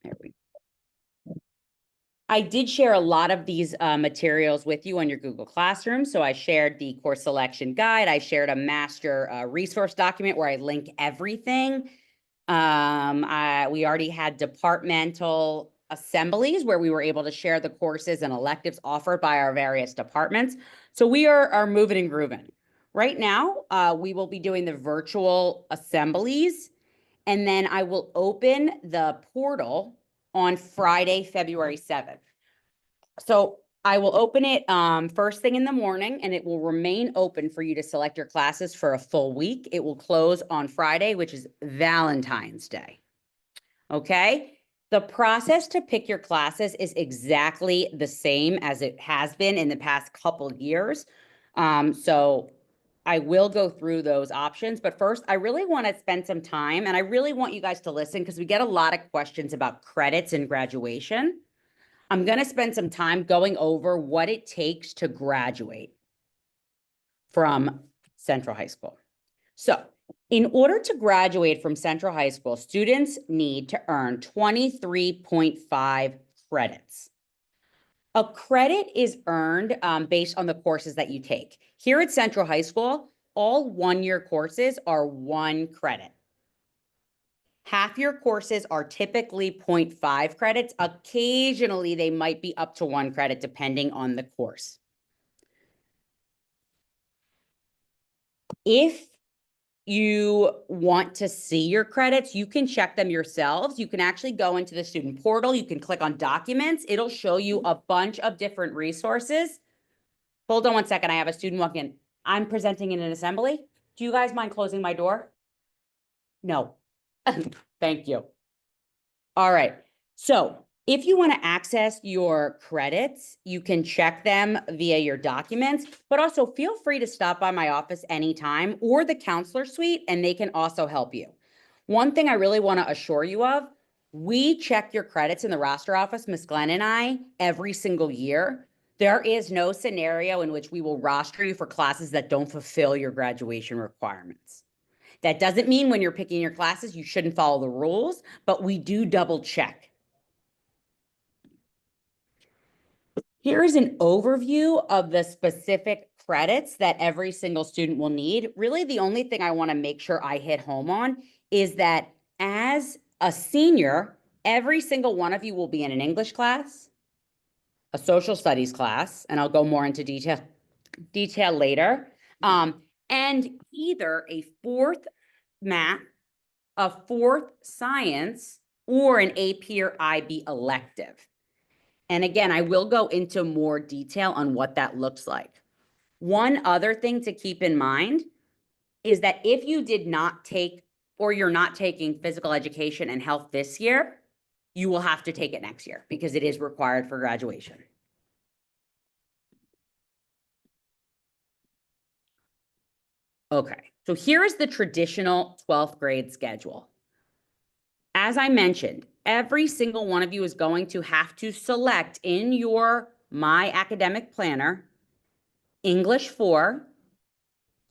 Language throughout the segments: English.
There we go. I did share a lot of these materials with you on your Google Classroom. So I shared the course selection guide. I shared a master resource document where I link everything. We already had departmental assemblies where we were able to share the courses and electives offered by our various departments. So we are moving and grooving. Right now, we will be doing the virtual assemblies, and then I will open the portal on Friday, February 7th. So I will open it first thing in the morning, and it will remain open for you to select your classes for a full week. It will close on Friday, which is Valentine's Day. Okay? The process to pick your classes is exactly the same as it has been in the past couple of years. So I will go through those options, but first I really want to spend some time, and I really want you guys to listen because we get a lot of questions about credits and graduation. I'm going to spend some time going over what it takes to graduate from Central High School. So, in order to graduate from Central High School, students need to earn 23.5 credits. A credit is earned based on the courses that you take. Here at Central High School, all one-year courses are 1 credit. Half your courses are typically 0.5 credits. Occasionally, they might be up to 1 credit depending on the course. If you want to see your credits, you can check them yourselves. You can actually go into the student portal. You can click on documents. It'll show you a bunch of different resources. Hold on one second. I have a student walk in. I'm presenting in an assembly. Do you guys mind closing my door? No. Thank you. All right. So if you want to access your credits, you can check them via your documents, but also feel free to stop by my office anytime or the counselor suite, and they can also help you. One thing I really want to assure you of, we check your credits in the roster office, Ms. Glenn and I, every single year. There is no scenario in which we will roster you for classes that don't fulfill your graduation requirements. That doesn't mean when you're picking your classes, you shouldn't follow the rules, but we do double check. Here is an overview of the specific credits that every single student will need. Really, the only thing I want to make sure I hit home on is that as a senior, every single one of you will be in an English class, a social studies class, and I'll go more into detail later, and either a 4th math, a 4th science, or an AP or IB elective. And again, I will go into more detail on what that looks like. One other thing to keep in mind is that if you did not take, or you're not taking physical education and health this year, you will have to take it next year because it is required for graduation. Okay, so here is the traditional 12th grade schedule. As I mentioned, every single one of you is going to have to select in your My Academic Planner English 4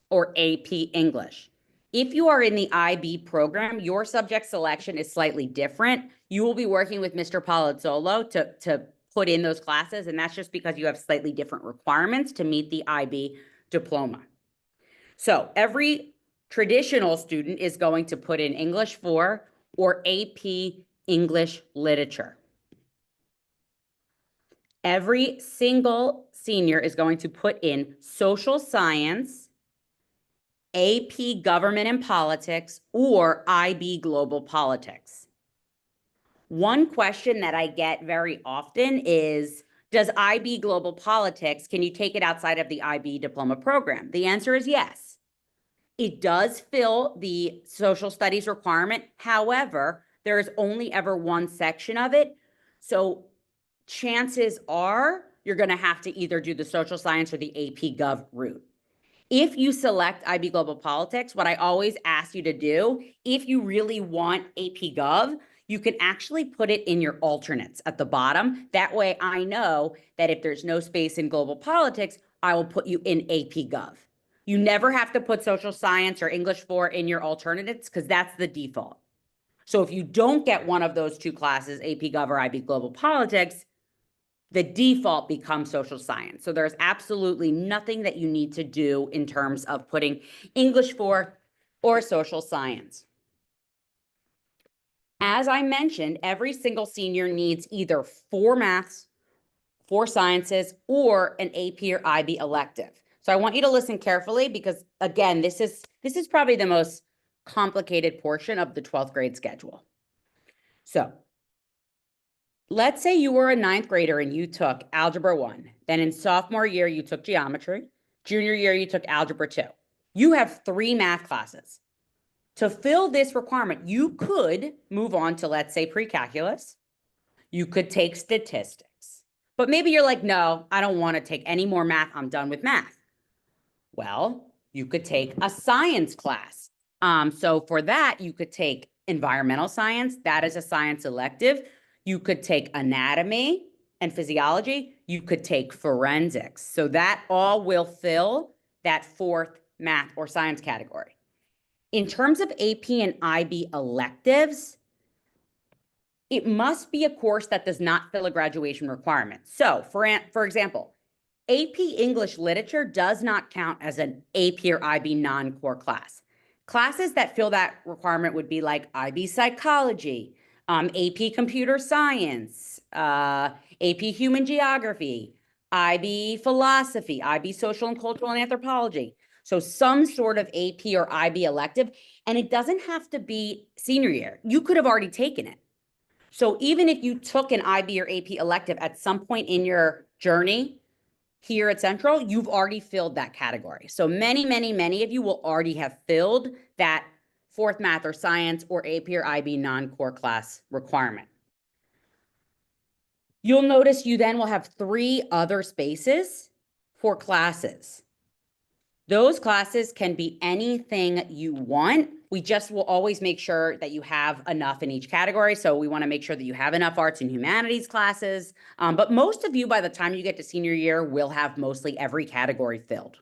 or AP English. If you are in the IB program, your subject selection is slightly different. You will be working with Mr. Palazzolo to put in those classes, and that's just because you have slightly different requirements to meet the IB diploma. So every traditional student is going to put in English 4 or AP English Literature. Every single senior is going to put in social science, AP Government and Politics, or IB Global Politics. One question that I get very often is, does IB Global Politics, can you take it outside of the IB diploma program? The answer is yes. It does fill the social studies requirement. However, there is only ever one section of it. So chances are you're going to have to either do the social science or the AP Gov route. If you select IB Global Politics, what I always ask you to do, if you really want AP Gov, you can actually put it in your alternates at the bottom. That way I know that if there's no space in Global Politics, I will put you in AP Gov. You never have to put social science or English 4 in your alternatives because that's the default. So if you don't get one of those two classes, AP Gov or IB Global Politics, the default becomes social science. So there's absolutely nothing that you need to do in terms of putting English 4 or social science. As I mentioned, every single senior needs either 4 maths, 4 sciences, or an AP or IB elective. So I want you to listen carefully because, again, this is probably the most complicated portion of the 12th grade schedule. So let's say you were a 9th grader and you took Algebra 1. Then in sophomore year, you took geometry. Junior year, you took Algebra 2. You have 3 math classes. To fill this requirement, you could move on to, let's say, pre-calculus. You could take statistics. But maybe you're like, no, I don't want to take any more math. I'm done with math. Well, you could take a science class. So for that, you could take environmental science. That is a science elective. You could take anatomy and physiology. You could take forensics. So that all will fill that 4th math or science category. In terms of AP and IB electives, it must be a course that does not fill a graduation requirement. So for example, AP English Literature does not count as an AP or IB non-core class. Classes that fill that requirement would be like IB Psychology, AP Computer Science, AP Human Geography, IB Philosophy, IB Social and Cultural and Anthropology. So some sort of AP or IB elective, and it doesn't have to be senior year. You could have already taken it. So even if you took an IB or AP elective at some point in your journey here at Central, you've already filled that category. So many of you will already have filled that 4th math or science or AP or IB non-core class requirement. You'll notice you then will have 3 other spaces for classes. Those classes can be anything you want. We just will always make sure that you have enough in each category. So we want to make sure that you have enough arts and humanities classes. But most of you, by the time you get to senior year, will have mostly every category filled.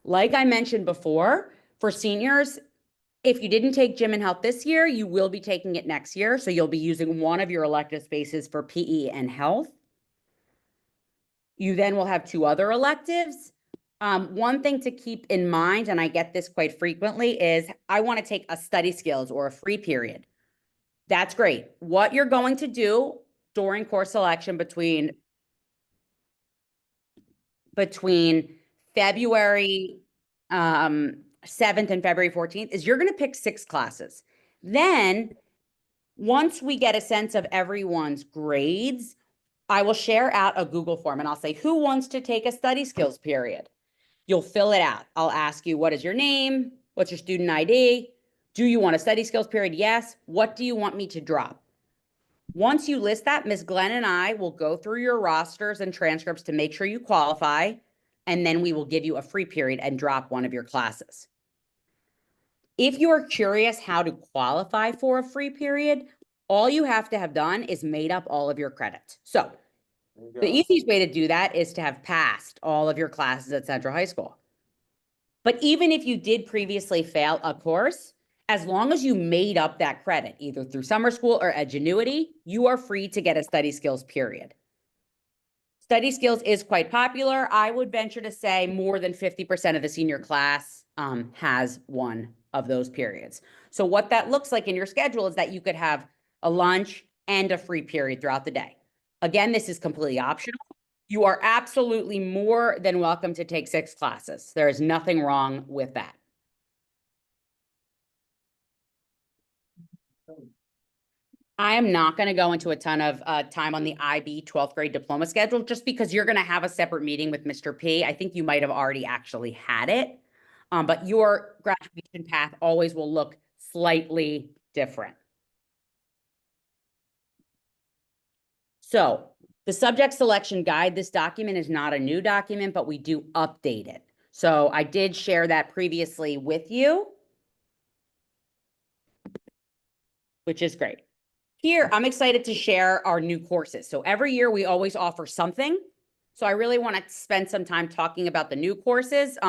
Like I mentioned before, for seniors, if you didn't take gym and health this year, you will be taking it next year. So you'll be using one of your elective spaces for PE and health. You then will have 2 other electives. One thing to keep in mind, and I get this quite frequently, is I want to take a study skills or a free period. That's great. What you're going to do during course selection between February 7th and February 14th is you're going to pick 6 classes. Then once we get a sense of everyone's grades, I will share out a Google form and I'll say, who wants to take a study skills period? You'll fill it out. I'll ask you, what is your name? What's your student ID? Do you want a study skills period? Yes. What do you want me to drop? Once you list that, Ms. Glenn and I will go through your rosters and transcripts to make sure you qualify, and then we will give you a free period and drop one of your classes. If you are curious how to qualify for a free period, all you have to have done is made up all of your credits. So the easiest way to do that is to have passed all of your classes at Central High School. But even if you did previously fail a course, as long as you made up that credit, either through summer school or Edgenuity, you are free to get a study skills period. Study skills is quite popular. I would venture to say more than 50% of the senior class has one of those periods. So what that looks like in your schedule is that you could have a lunch and a free period throughout the day. Again, this is completely optional. You are absolutely more than welcome to take 6 classes. There is nothing wrong with that. I am not going to go into a ton of time on the IB 12th grade diploma schedule, just because you're going to have a separate meeting with Mr. P. I think you might have already actually had it, but your graduation path always will look slightly different. So the subject selection guide, this document is not a new document, but we do update it. So I did share that previously with you, which is great. Here, I'm excited to share our new courses. So every year we always offer something. So I really want to spend some time talking about the new courses.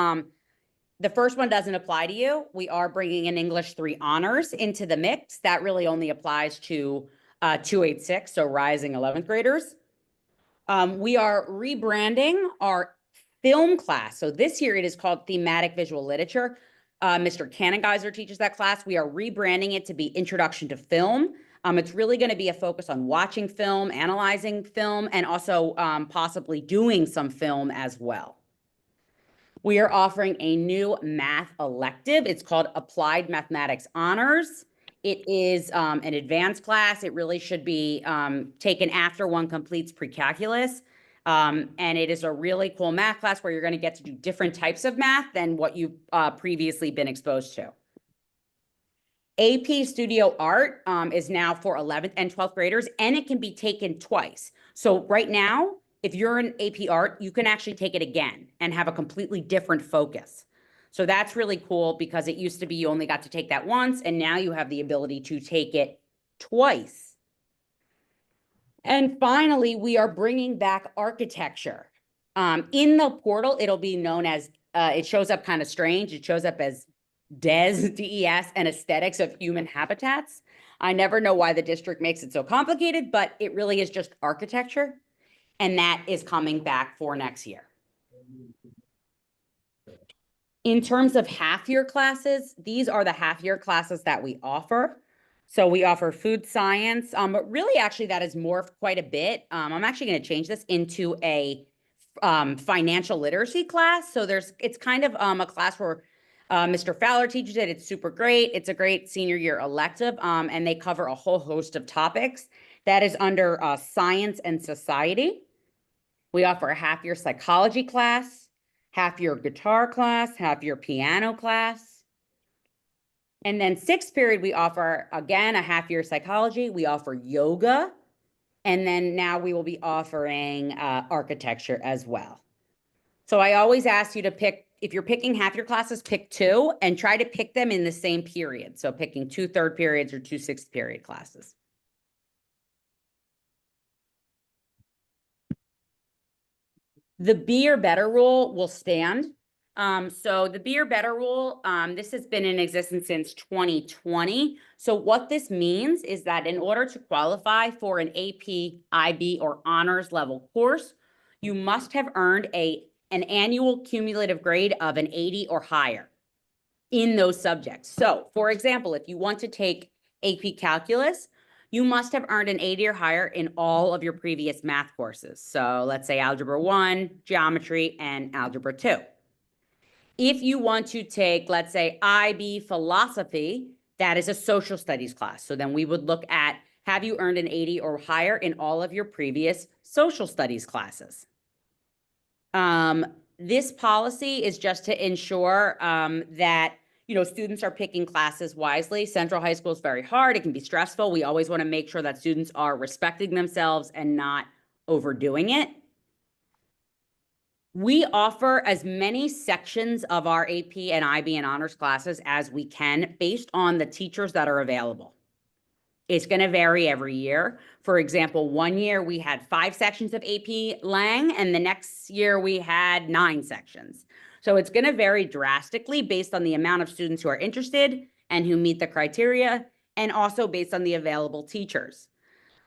The first one doesn't apply to you. We are bringing in English 3 honors into the mix. That really only applies to 286, so rising 11th graders. We are rebranding our film class. So this year it is called Thematic Visual Literature. Mr. Kannengeiser teaches that class. We are rebranding it to be Introduction to Film. It's really going to be a focus on watching film, analyzing film, and also possibly doing some film as well. We are offering a new math elective. It's called Applied Mathematics Honors. It is an advanced class. It really should be taken after one completes pre-calculus. And it is a really cool math class where you're going to get to do different types of math than what you've previously been exposed to. AP Studio Art is now for 11th and 12th graders, and it can be taken twice. So right now, if you're in AP Art, you can actually take it again and have a completely different focus. So that's really cool because it used to be you only got to take that once, and now you have the ability to take it twice. And finally, we are bringing back architecture. In the portal, it'll be known as, it shows up kind of strange. It shows up as DES, and aesthetics of human habitats. I never know why the district makes it so complicated, but it really is just architecture. And that is coming back for next year. In terms of half-year classes, these are the half-year classes that we offer. So we offer food science, but really actually that has morphed quite a bit. I'm actually going to change this into a financial literacy class. So it's kind of a class where Mr. Fowler teaches it. It's super great. It's a great senior year elective, and they cover a whole host of topics. That is under science and society. We offer a half-year psychology class, half-year guitar class, half-year piano class. And then 6th period, we offer, again, a half-year psychology. We offer yoga. And then now we will be offering architecture as well. So I always ask you to pick, if you're picking half your classes, pick 2 and try to pick them in the same period. So picking 2 third periods or 2 6th period classes. The Be or Better rule will stand. So the Be or Better rule, this has been in existence since 2020. So what this means is that in order to qualify for an AP, IB, or honors level course, you must have earned an annual cumulative grade of an 80 or higher in those subjects. So for example, if you want to take AP Calculus, you must have earned an 80 or higher in all of your previous math courses. So let's say Algebra 1, Geometry, and Algebra 2. If you want to take, let's say, IB Philosophy, that is a social studies class. So then we would look at, have you earned an 80 or higher in all of your previous social studies classes? This policy is just to ensure that students are picking classes wisely. Central High School is very hard. It can be stressful. We always want to make sure that students are respecting themselves and not overdoing it. We offer as many sections of our AP and IB and honors classes as we can based on the teachers that are available. It's going to vary every year. For example, one year we had 5 sections of AP Lang, and the next year we had 9 sections. So it's going to vary drastically based on the amount of students who are interested and who meet the criteria, and also based on the available teachers.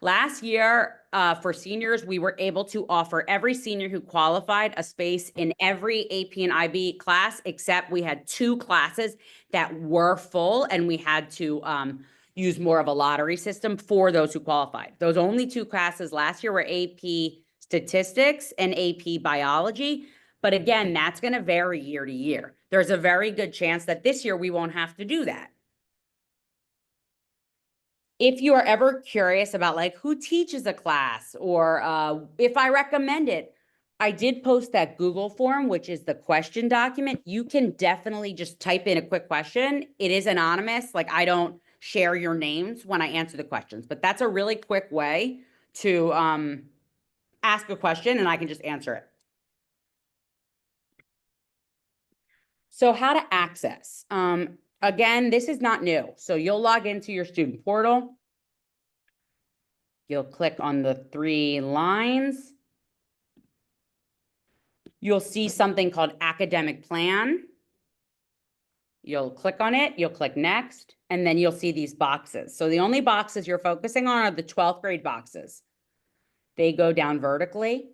Last year, for seniors, we were able to offer every senior who qualified a space in every AP and IB class, except we had 2 classes that were full, and we had to use more of a lottery system for those who qualified. Those only 2 classes last year were AP Statistics and AP Biology. But again, that's going to vary year to year. There's a very good chance that this year we won't have to do that. If you are ever curious about who teaches a class or if I recommend it, I did post that Google form, which is the question document. You can definitely just type in a quick question. It is anonymous. I don't share your names when I answer the questions, but that's a really quick way to ask a question and I can just answer it. So how to access. Again, this is not new. So you'll log into your student portal. You'll click on the 3 lines. You'll see something called Academic Plan. You'll click on it, you'll click next, and then you'll see these boxes. So the only boxes you're focusing on are the 12th grade boxes. They go down vertically,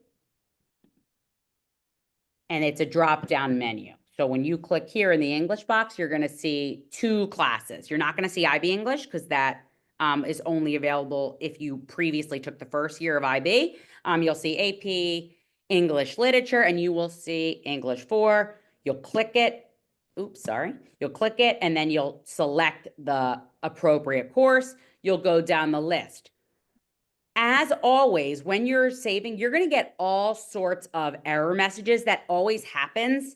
and it's a drop-down menu. So when you click here in the English box, you're going to see 2 classes. You're not going to see IB English because that is only available if you previously took the first year of IB. You'll see AP, English Literature, and you will see English 4. You'll click it. Oops, sorry. You'll click it, and then you'll select the appropriate course. You'll go down the list. As always, when you're saving, you're going to get all sorts of error messages. That always happens.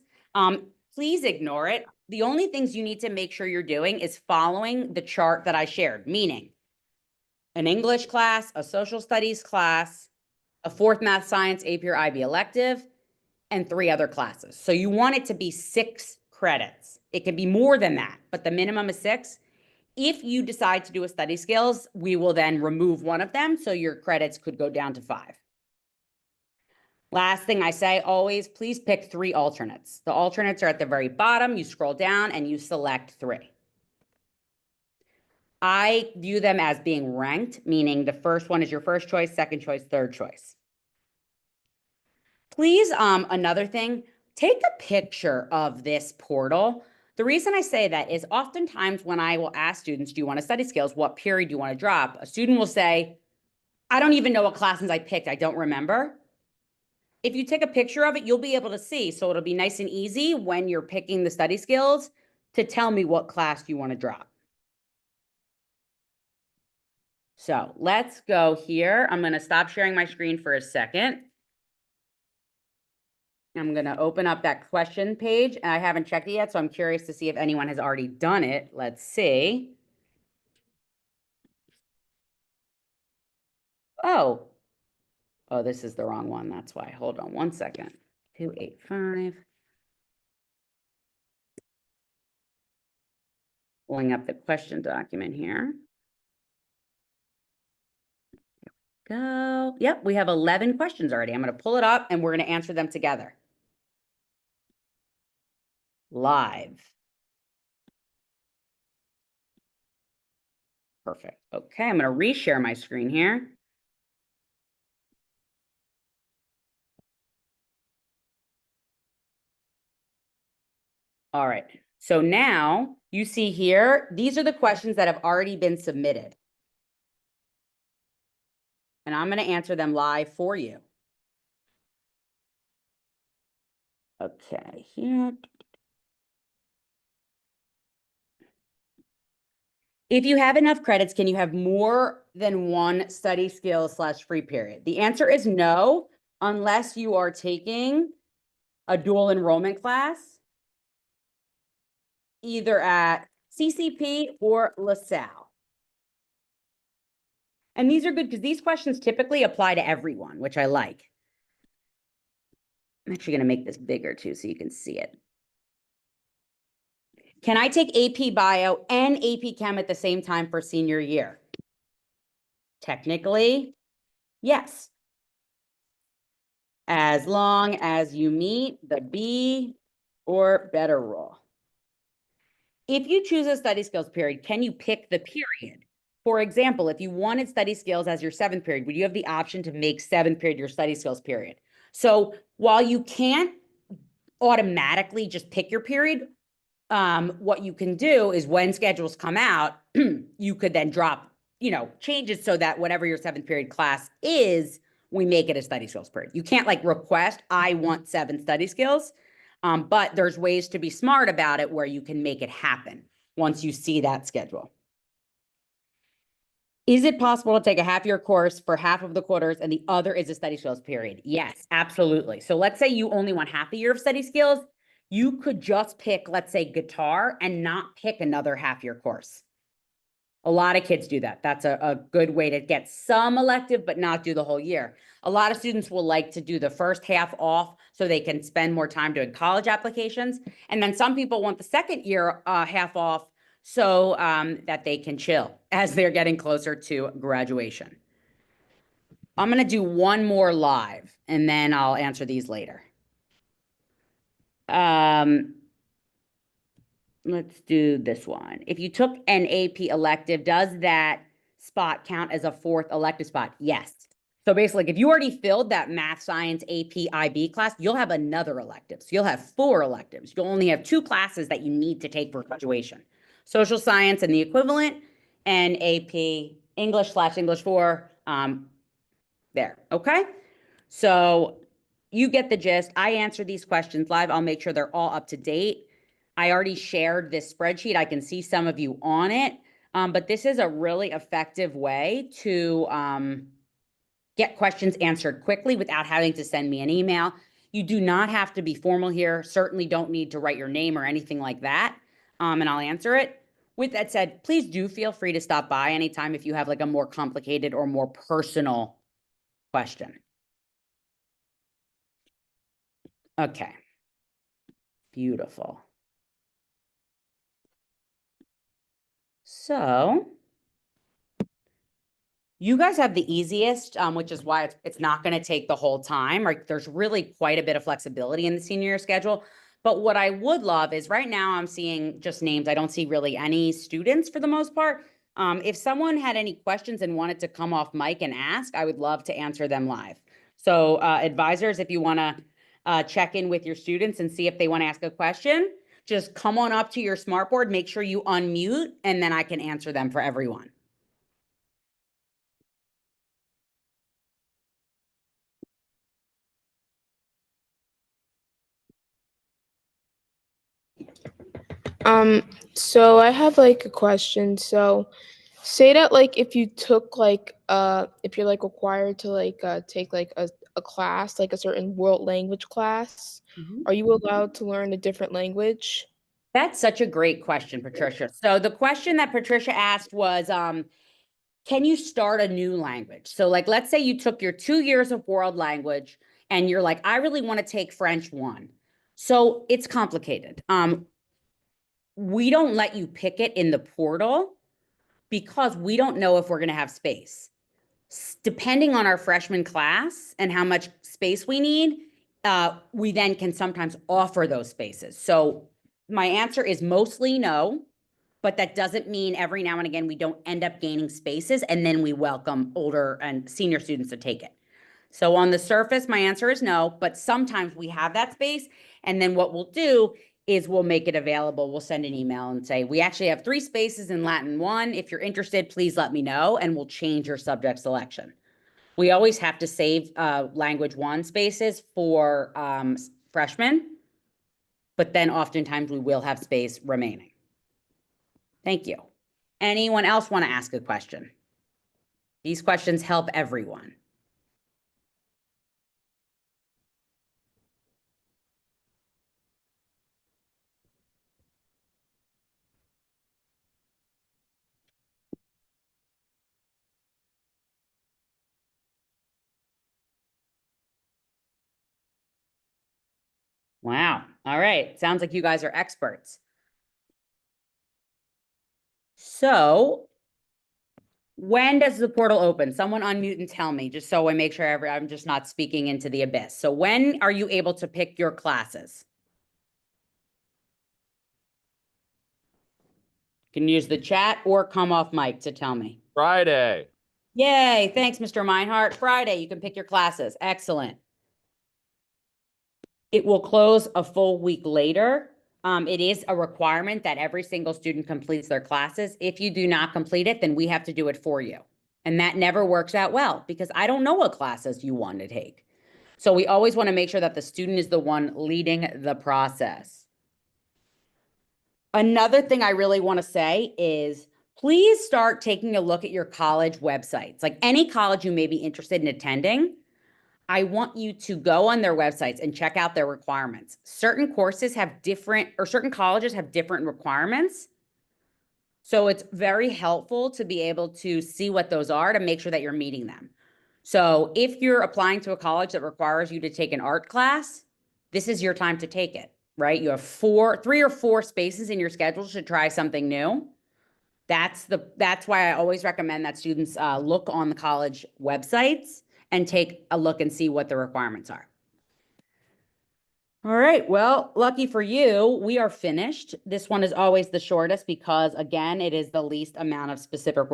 Please ignore it. The only things you need to make sure you're doing is following the chart that I shared, meaning an English class, a social studies class, a 4th math science AP or IB elective, and 3 other classes. So you want it to be 6 credits. It can be more than that, but the minimum is 6. If you decide to do a study skills, we will then remove one of them, so your credits could go down to 5. Last thing I say, always, please pick 3 alternates. The alternates are at the very bottom. You scroll down and you select 3. I view them as being ranked, meaning the first one is your first choice, second choice, third choice. Please, another thing, take a picture of this portal. The reason I say that is oftentimes when I will ask students, do you want to study skills? What period do you want to drop? A student will say, I don't even know what classes I picked. I don't remember. If you take a picture of it, you'll be able to see. So it'll be nice and easy when you're picking the study skills to tell me what class you want to drop. So let's go here. I'm going to stop sharing my screen for a second. I'm going to open up that question page, and I haven't checked it yet, so I'm curious to see if anyone has already done it. Let's see. Oh, this is the wrong one. That's why. Hold on one second. 285. Pulling up the question document here. Go. Yep, we have 11 questions already. I'm going to pull it up, and we're going to answer them together. Live. Perfect. Okay, I'm going to reshare my screen here. All right. So now you see here, these are the questions that have already been submitted. And I'm going to answer them live for you. Okay, here. If you have enough credits, can you have more than one study skill / free period? The answer is no, unless you are taking a dual enrollment class, either at CCP or LaSalle. And these are good because these questions typically apply to everyone, which I like. I'm actually going to make this bigger too so you can see it. Can I take AP Bio and AP Chem at the same time for senior year? Technically, yes. As long as you meet the B or better rule. If you choose a study skills period, can you pick the period? For example, if you wanted study skills as your 7th period, would you have the option to make 7th period your study skills period? So while you can't automatically just pick your period, what you can do is when schedules come out, you could then drop, change it so that whatever your 7th period class is, we make it a study skills period. You can't like request, I want 7 study skills, but there's ways to be smart about it where you can make it happen once you see that schedule. Is it possible to take a half-year course for half of the quarters and the other is a study skills period? Yes, absolutely. So let's say you only want half a year of study skills. You could just pick, let's say, guitar and not pick another half-year course. A lot of kids do that. That's a good way to get some elective, but not do the whole year. A lot of students will like to do the first half off so they can spend more time doing college applications. And then some people want the second year half off so that they can chill as they're getting closer to graduation. I'm going to do one more live, and then I'll answer these later. Let let's do this one. If you took an AP elective, does that spot count as a fourth elective spot? Yes. So basically, if you already filled that math, science, AP, IB class, you'll have another elective. So you'll have 4 electives. You'll only have 2 classes that you need to take for graduation. Social science and the equivalent, and AP English/English 4, there, okay? So you get the gist. I answer these questions live. I'll make sure they're all up to date. I already shared this spreadsheet. I can see some of you on it, but this is a really effective way to get questions answered quickly without having to send me an email. You do not have to be formal here. Certainly don't need to write your name or anything like that, and I'll answer it. With that said, please do feel free to stop by anytime if you have like a more complicated or more personal question. Okay. Beautiful. So you guys have the easiest, which is why it's not going to take the whole time. Right? There's really quite a bit of flexibility in the senior year schedule. But what I would love is right now I'm seeing just names. I don't see really any students for the most part. If someone had any questions and wanted to come off mic and ask, I would love to answer them live. So advisors, if you want to check in with your students and see if they want to ask a question, just come on up to your smartboard, make sure you unmute, and then I can answer them for everyone. So I have like a question. So say that like if you took like if you're like required to like take like a class, like a certain world language class, are you allowed to learn a different language? That's such a great question, Patricia. So the question that Patricia asked was, can you start a new language? So like, let's say you took your 2 years of world language and you're like, I really want to take French 1. So it's complicated. We don't let you pick it in the portal because we don't know if we're going to have space. Depending on our freshman class and how much space we need, we then can sometimes offer those spaces. So my answer is mostly no, but that doesn't mean every now and again we don't end up gaining spaces and then we welcome older and senior students to take it. So on the surface, my answer is no, but sometimes we have that space. And then what we'll do is we'll make it available. We'll send an email and say, we actually have 3 spaces in Latin 1. If you're interested, please let me know, and we'll change your subject selection. We always have to save language 1 spaces for freshmen, but then oftentimes we will have space remaining. Thank you. Anyone else want to ask a question? These questions help everyone. Wow. All right. Sounds like you guys are experts. So when does the portal open? Someone unmute and tell me, just so I make sure I'm just not speaking into the abyss. So when are you able to pick your classes? You can use the chat or come off mic to tell me. Friday. Yay. Thanks, Mr. Meinhardt. Friday, you can pick your classes. Excellent. It will close a full week later. It is a requirement that every single student completes their classes. If you do not complete it, then we have to do it for you. And that never works out well because I don't know what classes you want to take. So we always want to make sure that the student is the one leading the process. Another thing I really want to say is please start taking a look at your college websites. Like any college you may be interested in attending, I want you to go on their websites and check out their requirements. Certain courses have different, or certain colleges have different requirements. So it's very helpful to be able to see what those are to make sure that you're meeting them. So if you're applying to a college that requires you to take an art class, this is your time to take it, right? You have 3 or 4 spaces in your schedule to try something new. That's why I always recommend that students look on the college websites and take a look and see what the requirements are. All right, well, lucky for you, we are finished. This one is always the shortest because again, it is the least amount of specific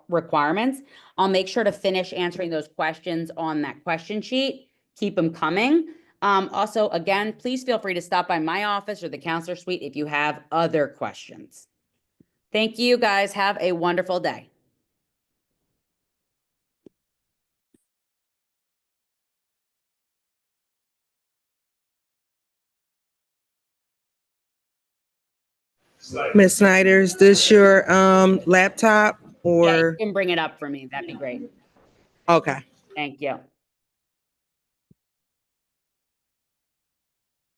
requirements. I'll make sure to finish answering those questions on that question sheet. Keep them coming. Also, again, please feel free to stop by my office or the counselor suite if you have other questions. Thank you, guys. Have a wonderful day. Ms. Snyder, is this your laptop Yeah, you or? can bring it up for me. That'd be great. Okay. Thank you.